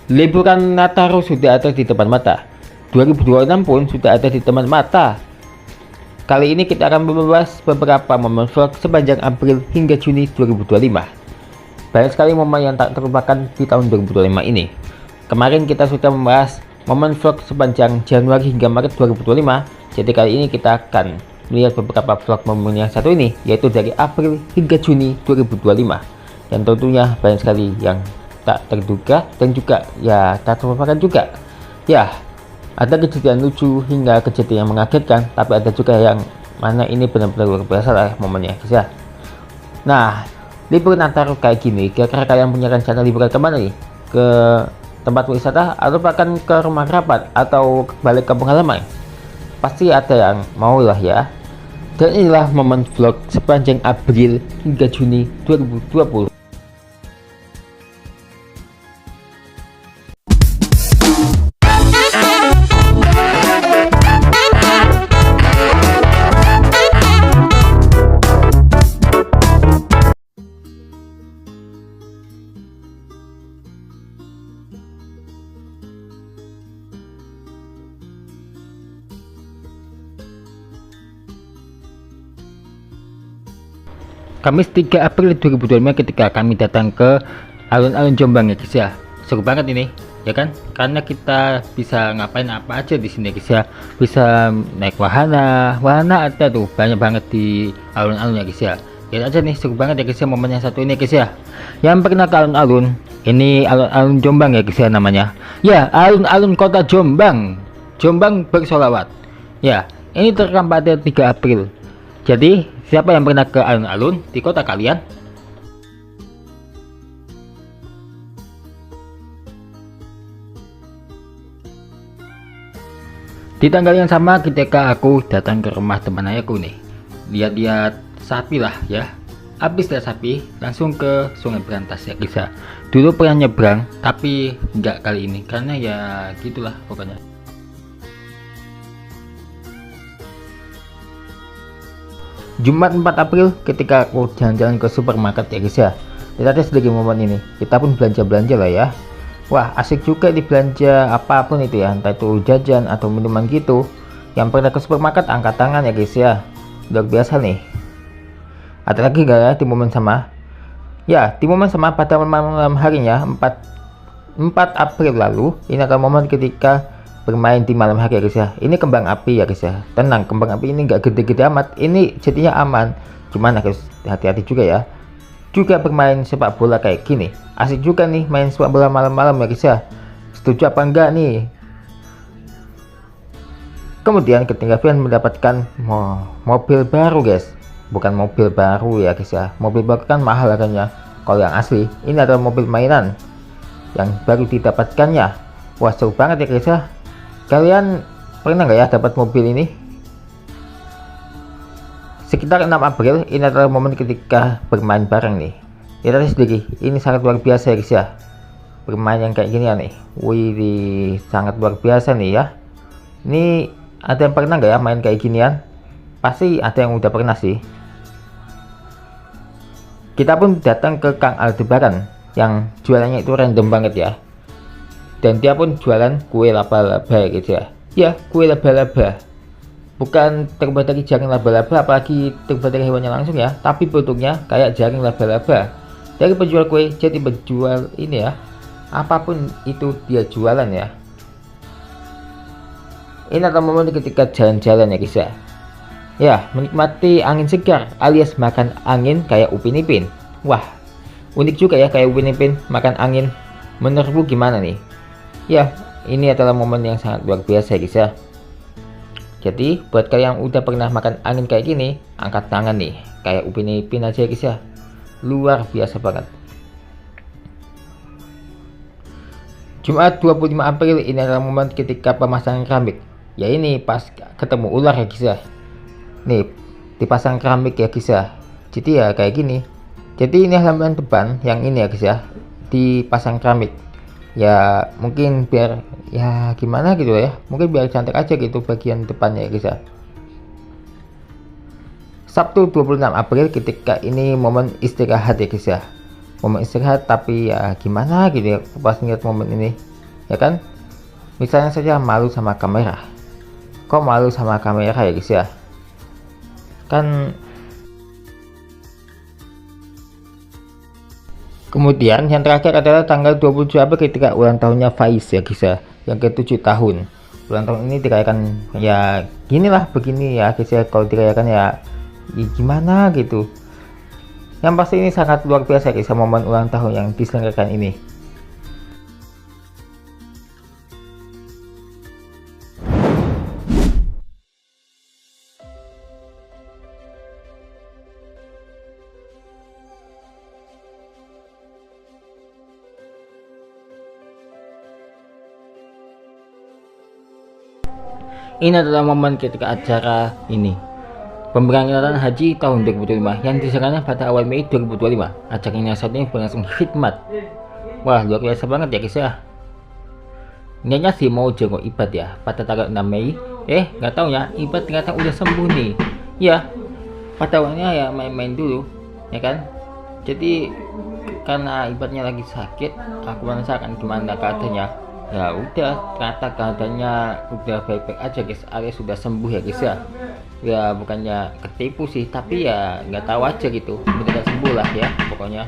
Liburan Nataru sudah ada di depan mata. 2026 pun sudah ada di depan mata. Kali ini kita akan membahas beberapa momen vlog sepanjang April hingga Juni 2025. Banyak sekali momen yang tak terlupakan di tahun 2025 ini. Kemarin kita sudah membahas momen vlog sepanjang Januari hingga Maret 2025. Jadi kali ini kita akan melihat beberapa vlog momen yang satu ini, yaitu dari April hingga Juni 2025. Yang tentunya banyak sekali yang tak terduga dan juga ya tak terlupakan juga. Ya, ada kejadian lucu hingga kejadian yang mengagetkan, tapi ada juga yang mana ini benar-benar luar biasa lah momennya guys ya. Nah, liburan Nataru kayak gini, kira-kira kalian punya rencana liburan kemana nih? Ke tempat wisata atau bahkan ke rumah kerabat atau balik kampung halaman? Pasti ada yang mau lah ya. Dan inilah momen vlog sepanjang April hingga Juni 2020. Kamis 3 April 2025 ketika kami datang ke alun-alun Jombang ya guys ya. Seru banget ini ya kan, karena kita bisa ngapain apa aja di sini guys ya. Bisa naik wahana ada tuh banyak banget di alun-alun ya guys ya. Lihat aja nih, seru banget ya guys ya momen yang satu ini guys ya. Yang pernah ke alun-alun, ini alun-alun Jombang ya guys ya namanya. Ya, alun-alun kota Jombang. Jombang bersolawat. Ya, ini terekam pada 3 April. Jadi, siapa yang pernah ke alun-alun di kota kalian? Di tanggal yang sama ketika aku datang ke rumah teman ayahku nih, lihat-lihat sapi lah ya. Habis lihat sapi, langsung ke Sungai Berantas ya guys ya. Dulu pernah nyebrang, tapi nggak kali ini, karena ya gitulah pokoknya. Jumat 4 April ketika aku jalan-jalan ke supermarket ya guys ya. Lihat sedikit momen ini, kita pun belanja-belanja lah ya. Wah, asik juga di belanja apapun itu ya, entah itu jajan atau minuman gitu. Yang pernah ke supermarket angkat tangan ya guys ya. Luar biasa nih. Ada lagi gak ya di momen sama? Ya, di momen sama pada malam harinya 4 April lalu, ini adalah momen ketika bermain di malam hari ya guys ya. Ini kembang api ya guys ya. Tenang, kembang api ini nggak gede-gede amat, ini jadinya aman, cuman harus hati-hati juga ya. Juga bermain sepak bola kayak gini, asik juga nih main sepak bola malam-malam ya guys ya. Setuju apa enggak nih? Kemudian ketika Vian mendapatkan mobil baru guys, bukan mobil baru ya guys ya. Mobil baru kan mahal harganya, kalau yang asli ini adalah mobil mainan yang baru didapatkannya. Wah, seru banget ya guys ya. Kalian pernah nggak ya dapat mobil ini? Sekitar 6 April, ini adalah momen ketika bermain bareng nih. Lihat sedikit, ini sangat luar biasa ya guys ya. Bermain yang kayak gini ya nih. Wih, sangat luar biasa nih ya. Ini ada yang pernah nggak ya main kayak ginian? Pasti ada yang udah pernah sih. Kita pun datang ke Kang Aldebaran yang jualannya itu random banget ya. Dan dia pun jualan kue laba-laba gitu ya. Ya, kue laba-laba. Bukan terbuat dari jaring laba-laba, apalagi terbuat dari hewannya langsung ya, tapi bentuknya kayak jaring laba-laba. Dari penjual kue jadi penjual ini ya. Apapun itu dia jualan ya. Ini adalah momen ketika jalan-jalan ya guys ya. Ya, menikmati angin segar alias makan angin kayak Upin Ipin. Wah, unik juga ya kayak Upin Ipin makan angin. Menurutmu gimana nih? Ya, ini adalah momen yang sangat luar biasa guys ya. Jadi buat kalian yang udah pernah makan angin kayak gini, angkat tangan nih, kayak Upin Ipin aja guys ya. Luar biasa banget. Jumat 25 April ini adalah momen ketika pemasangan keramik. Ya ini pas ketemu ular ya guys ya. Nih, dipasang keramik ya guys ya. Jadi ya kayak gini. Jadi ini halaman depan yang ini ya guys ya, dipasang keramik. Ya mungkin biar ya gimana gitu ya, mungkin biar cantik aja gitu bagian depannya ya guys ya. Sabtu 26 April ketika ini momen istirahat ya guys ya. momen istirahat, tapi ya gimana gitu ya pas ngeliat momen ini, ya kan. Misalnya saja malu sama kamera. Kok malu sama kamera ya guys ya? Kan kemudian yang terakhir adalah tanggal 27 April ketika ulang tahunnya Faiz ya guys ya, yang ke-7 tahun. Ulang tahun ini dirayakan ya ginilah begini ya guys ya, kalau dirayakan ya gimana gitu. Yang pasti ini sangat luar biasa guys ya, momen ulang tahun yang diselenggarakan ini. Ini adalah momen ketika acara ini pemberangkatan haji tahun 2025 yang diselenggarakan pada awal Mei 2025. Acara ini saat ini berlangsung khidmat. Wah, luar biasa banget ya guys ya. Niatnya sih mau jenguk Ibad ya pada tanggal 6 Mei. Nggak tahu ya, Ibad ternyata udah sembuh nih. Ya, pada awalnya ya main-main dulu, ya kan. Jadi karena Ibadnya lagi sakit, aku merasakan gimana keadaannya. Ya udah, ternyata keadaannya udah baik-baik aja guys, alias sudah sembuh ya guys ya. Ya bukannya ketipu sih, tapi ya nggak tahu aja gitu, benar sembuh lah ya pokoknya.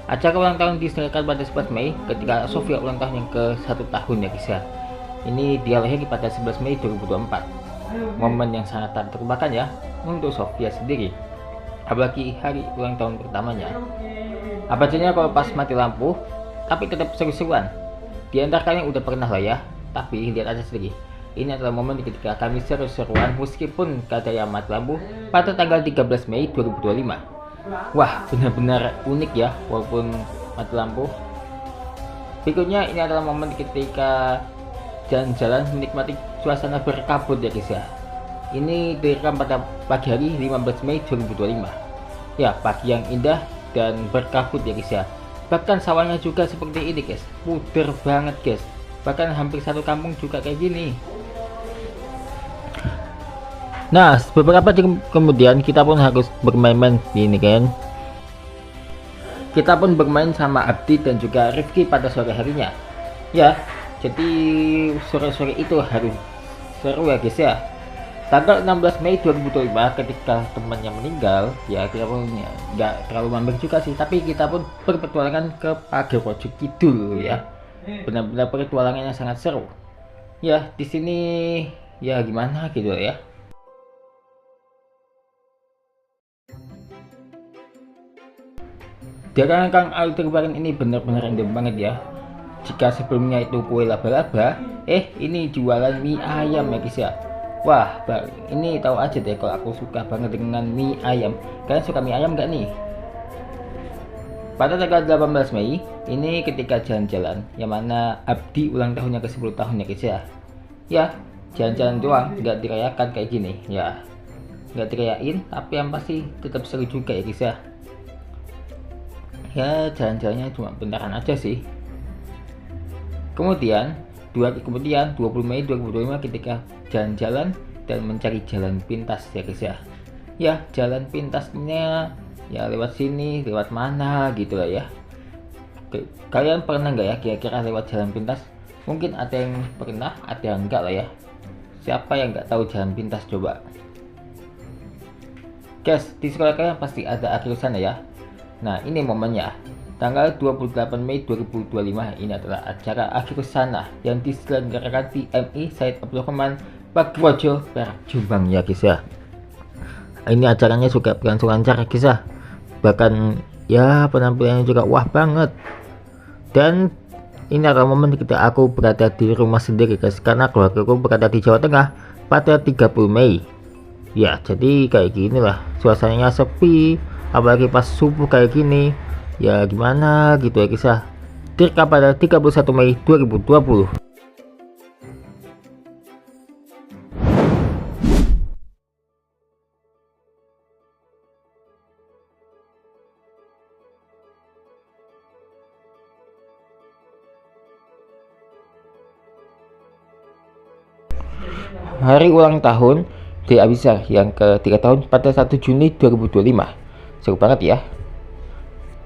Acara ulang tahun diselenggarakan pada 11 Mei ketika Sofia ulang tahun yang ke-1 tahun ya guys ya. Ini dia lahir pada 11 Mei 2024. Momen yang sangat tak terlupakan ya untuk Sofia sendiri, apalagi hari ulang tahun pertamanya. Apa jadinya kalau pas mati lampu, tapi tetap seru-seruan. Di antara kalian udah pernah lah ya, tapi lihat aja sendiri. Ini adalah momen ketika kami seru-seruan meskipun keadaan mati lampu pada tanggal 13 Mei 2025. Wah, benar-benar unik ya walaupun mati lampu. Berikutnya ini adalah momen ketika jalan-jalan menikmati suasana berkabut ya guys ya. Ini direkam pada pagi hari 15 Mei 2025. Ya, pagi yang indah dan berkabut ya guys ya. Bahkan sawahnya juga seperti ini guys, puder banget guys. Bahkan hampir satu kampung juga kayak gini. Nah, beberapa jam kemudian kita pun harus bermain-main ini kan. Kita pun bermain sama Abdi dan juga Rifki pada sore harinya. Ya, jadi sore-sore itu harus seru ya guys ya. Tanggal 16 Mei 2025 ketika temannya meninggal, ya kita pun ya, nggak terlalu mampir juga sih, tapi kita pun berpetualangan ke Pagerwojo Kidul ya. Benar-benar petualangannya sangat seru. Ya, di sini ya gimana gitu ya. Dagangan Kang Aldebaran ini benar-benar random banget ya. Jika sebelumnya itu kue laba-laba, ini jualan mie ayam ya guys ya. Wah, ini tahu aja deh kalau aku suka banget dengan mie ayam. Kalian suka mie ayam gak nih? Pada tanggal 18 Mei, ini ketika jalan-jalan, yang mana Abdi ulang tahunnya ke-10 tahun ya guys ya. Ya, jalan-jalan doang, nggak dirayakan kayak gini. Ya, nggak dirayain, tapi yang pasti tetap seru juga ya guys ya. Ya, jalan-jalannya cuma bentaran aja sih. Kemudian 2 hari kemudian 20 Mei 2025 ketika jalan-jalan dan mencari jalan pintas ya guys ya. Ya, jalan pintasnya ya lewat sini, lewat mana gitu lah ya. Kalian pernah nggak ya kira-kira lewat jalan pintas? Mungkin ada yang pernah, ada yang enggak lah ya. Siapa yang nggak tahu jalan pintas coba? Guys, di sekolah kalian pasti ada akhir sana ya. Nah, ini momennya. Tanggal 28 Mei 2025 ini adalah acara akhir sana yang diselenggarakan di MI Said Abdul Rahman Pagerwojo, Perak, Jombang ya guys ya. Ini acaranya juga berlangsung lancar guys ya. Bahkan ya penampilannya juga wah banget. Dan ini adalah momen ketika aku berada di rumah sendiri guys, karena keluarga aku berada di Jawa Tengah pada 30 Mei. Ya, jadi kayak gini lah, suasananya sepi, apalagi pas subuh kayak gini. Ya gimana gitu ya kisah. Direkam pada 31 Mei 2020. Hari ulang tahun di Abizar yang ke-3 tahun pada 1 Juni 2025. Seru banget ya.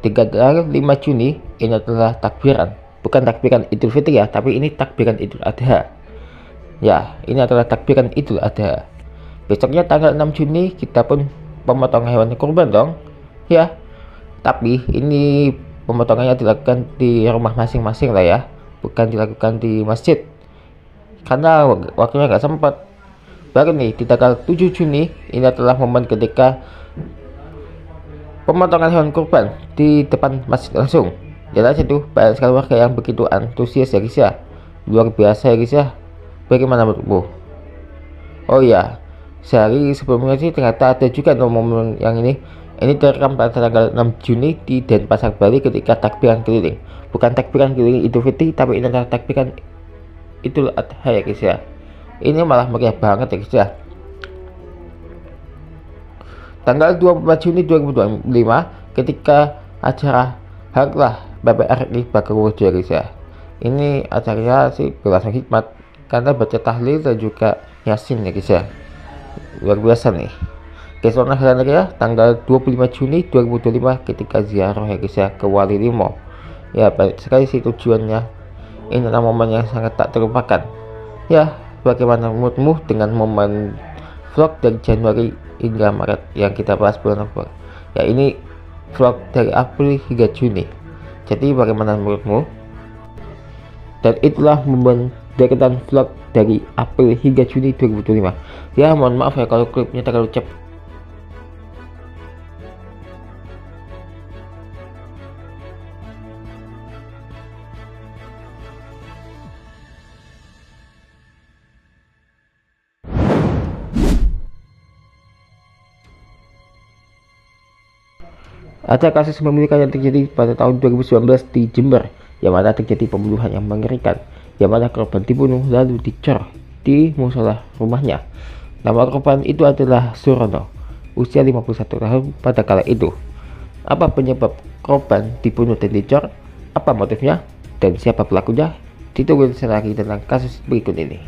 tanggal 5 Juni ini adalah takbiran, bukan takbiran Idul Fitri ya, tapi ini takbiran Idul Adha. Ya, ini adalah takbiran Idul Adha. Besoknya tanggal 6 Juni kita pun pemotongan hewan kurban dong. Ya, tapi ini pemotongannya dilakukan di rumah masing-masing lah ya, bukan dilakukan di masjid karena waktunya nggak sempat. Baru nih di tanggal 7 Juni ini adalah momen ketika pemotongan hewan kurban di depan masjid langsung. Jelas itu banyak sekali warga yang begitu antusias ya guys ya, luar biasa ya guys ya. Bagaimana menurutmu? Oh ya, sehari sebelumnya sih ternyata ada juga momen yang ini terekam pada tanggal 6 Juni di Denpasar Bali ketika takbiran keliling, bukan takbiran keliling Idul Fitri, tapi ini adalah takbiran Idul Adha ya guys ya. Ini malah meriah banget ya guys ya. Tanggal 24 Juni 2025 ketika acara Harlah BPRI Bakarojo ya guys ya. Ini acaranya sih berlangsung hikmat karena baca tahlil dan juga yasin ya guys ya. Luar biasa nih. Keesokan harinya ya tanggal 25 Juni 2025 ketika ziarah ya guys ya ke Wali Limo. Ya baik sekali sih tujuannya. Ini adalah momen yang sangat tak terlupakan. Ya, bagaimana menurutmu dengan momen vlog dari Januari hingga Maret yang kita bahas bulan Oktober? Ya, ini vlog dari April hingga Juni. Jadi bagaimana menurutmu? Dan itulah momen deretan vlog dari April hingga Juni 2025. Ya, mohon maaf ya kalau klipnya terlalu cepat. Ada kasus memilikan yang terjadi pada tahun 2019 di Jember, yang mana terjadi pembunuhan yang mengerikan, yang mana korban dibunuh lalu dicor di musola rumahnya. Nama korban itu adalah Surono, usia 51 tahun pada kala itu. Apa penyebab korban dibunuh dan dicor? Apa motifnya? Dan siapa pelakunya? Ditunggu lagi tentang kasus berikut ini.